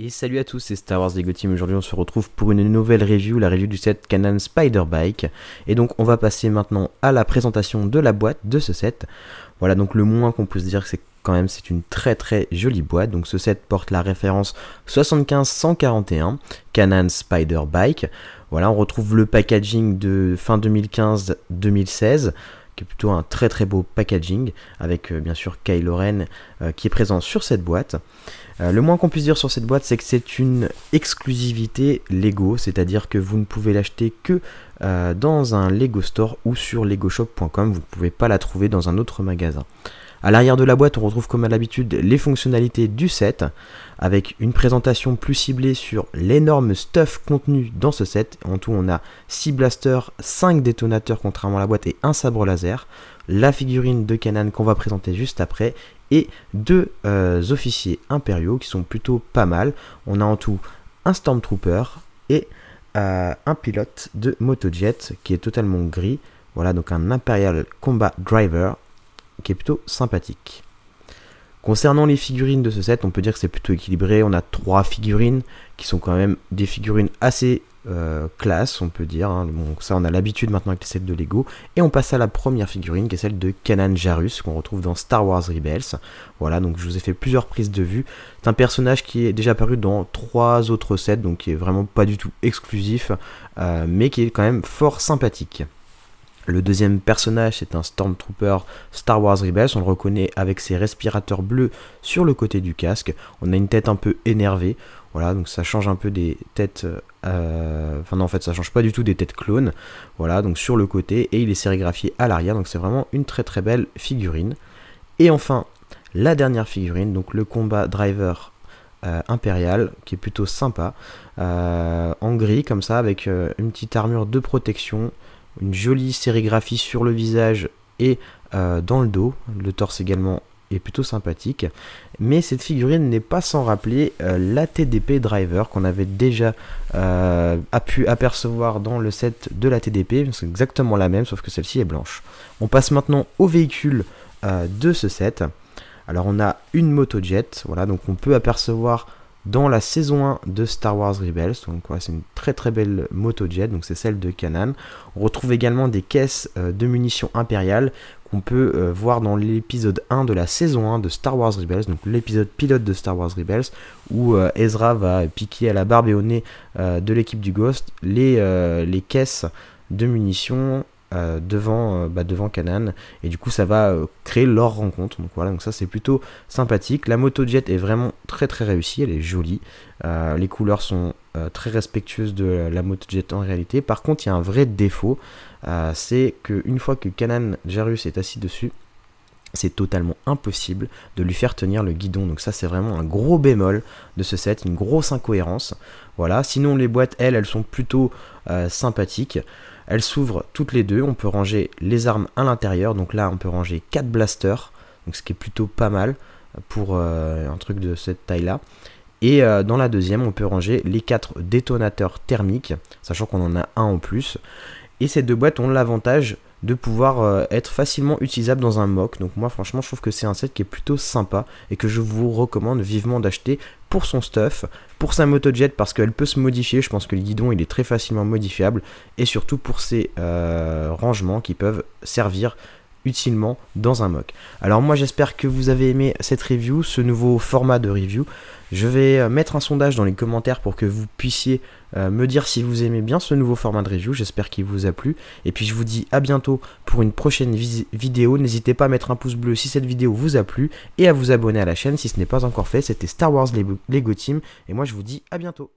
Et salut à tous, c'est Star Wars Lego Team. Aujourd'hui on se retrouve pour une nouvelle review, la review du set Kanan Spider Bike. Et donc on va passer maintenant à la présentation de la boîte de ce set. Voilà, donc le moins qu'on puisse dire c'est quand même c'est une très jolie boîte. Donc ce set porte la référence 75141 Kanan Spider Bike. Voilà, on retrouve le packaging de fin 2015-2016 qui est plutôt un très beau packaging avec bien sûr Kylo Ren qui est présent sur cette boîte. Le moins qu'on puisse dire sur cette boîte, c'est que c'est une exclusivité Lego, c'est-à-dire que vous ne pouvez l'acheter que dans un Lego Store ou sur legoshop.com, vous ne pouvez pas la trouver dans un autre magasin. À l'arrière de la boîte, on retrouve comme à l'habitude les fonctionnalités du set, avec une présentation plus ciblée sur l'énorme stuff contenu dans ce set. En tout, on a 6 blasters, 5 détonateurs contrairement à la boîte et un sabre laser, la figurine de Kanan qu'on va présenter juste après, et 2 officiers impériaux qui sont plutôt pas mal. On a en tout un Stormtrooper et un pilote de motojet qui est totalement gris. Voilà, donc un Imperial Combat Driver qui est plutôt sympathique. Concernant les figurines de ce set, on peut dire que c'est plutôt équilibré. On a 3 figurines qui sont quand même des figurines assez classe, on peut dire. Hein. Bon, ça, on a l'habitude maintenant avec les sets de Lego. Et on passe à la première figurine qui est celle de Kanan Jarrus qu'on retrouve dans Star Wars Rebels. Voilà, donc je vous ai fait plusieurs prises de vue. C'est un personnage qui est déjà apparu dans 3 autres sets, donc qui est vraiment pas du tout exclusif, mais qui est quand même fort sympathique. Le deuxième personnage, c'est un Stormtrooper Star Wars Rebels. On le reconnaît avec ses respirateurs bleus sur le côté du casque. On a une tête un peu énervée. Voilà, donc ça change un peu des têtes... Enfin non, en fait, ça change pas du tout des têtes clones. Voilà, donc sur le côté. Et il est sérigraphié à l'arrière. Donc c'est vraiment une très belle figurine. Et enfin, la dernière figurine, donc le Combat Driver Impérial, qui est plutôt sympa. En gris, comme ça, avec une petite armure de protection. Une jolie sérigraphie sur le visage et dans le dos. Le torse également est plutôt sympathique. Mais cette figurine n'est pas sans rappeler l'ATDP Driver qu'on avait déjà pu apercevoir dans le set de l'ATDP. C'est exactement la même, sauf que celle-ci est blanche. On passe maintenant au véhicule de ce set. Alors on a une motojet. Voilà, donc on peut apercevoir dans la saison 1 de Star Wars Rebels, donc ouais, c'est une très belle motojet, donc c'est celle de Kanan. On retrouve également des caisses de munitions impériales qu'on peut voir dans l'épisode 1 de la saison 1 de Star Wars Rebels, donc l'épisode pilote de Star Wars Rebels, où Ezra va piquer à la barbe et au nez de l'équipe du Ghost les caisses de munitions devant Kanan, et du coup ça va créer leur rencontre. Donc voilà, donc ça c'est plutôt sympathique. La motojet est vraiment très réussie, elle est jolie, les couleurs sont très respectueuses de la motojet en réalité. Par contre il y a un vrai défaut, c'est qu'une fois que Kanan Jarrus est assis dessus, c'est totalement impossible de lui faire tenir le guidon. Donc ça c'est vraiment un gros bémol de ce set, une grosse incohérence. Voilà, sinon les boîtes elles sont plutôt sympathiques. Elles s'ouvrent toutes les deux, on peut ranger les armes à l'intérieur. Donc là on peut ranger 4 blasters, donc ce qui est plutôt pas mal pour un truc de cette taille là. Et dans la deuxième on peut ranger les 4 détonateurs thermiques, sachant qu'on en a un en plus. Et ces deux boîtes ont l'avantage de pouvoir être facilement utilisable dans un mock. Donc moi franchement je trouve que c'est un set qui est plutôt sympa et que je vous recommande vivement d'acheter pour son stuff, pour sa motojet parce qu'elle peut se modifier. Je pense que le guidon il est très facilement modifiable, et surtout pour ses rangements qui peuvent servir utilement dans un mock. Alors moi j'espère que vous avez aimé cette review, ce nouveau format de review. Je vais mettre un sondage dans les commentaires pour que vous puissiez me dire si vous aimez bien ce nouveau format de review. J'espère qu'il vous a plu. Et puis je vous dis à bientôt pour une prochaine vidéo. N'hésitez pas à mettre un pouce bleu si cette vidéo vous a plu et à vous abonner à la chaîne si ce n'est pas encore fait. C'était Star Wars Lego Team et moi je vous dis à bientôt.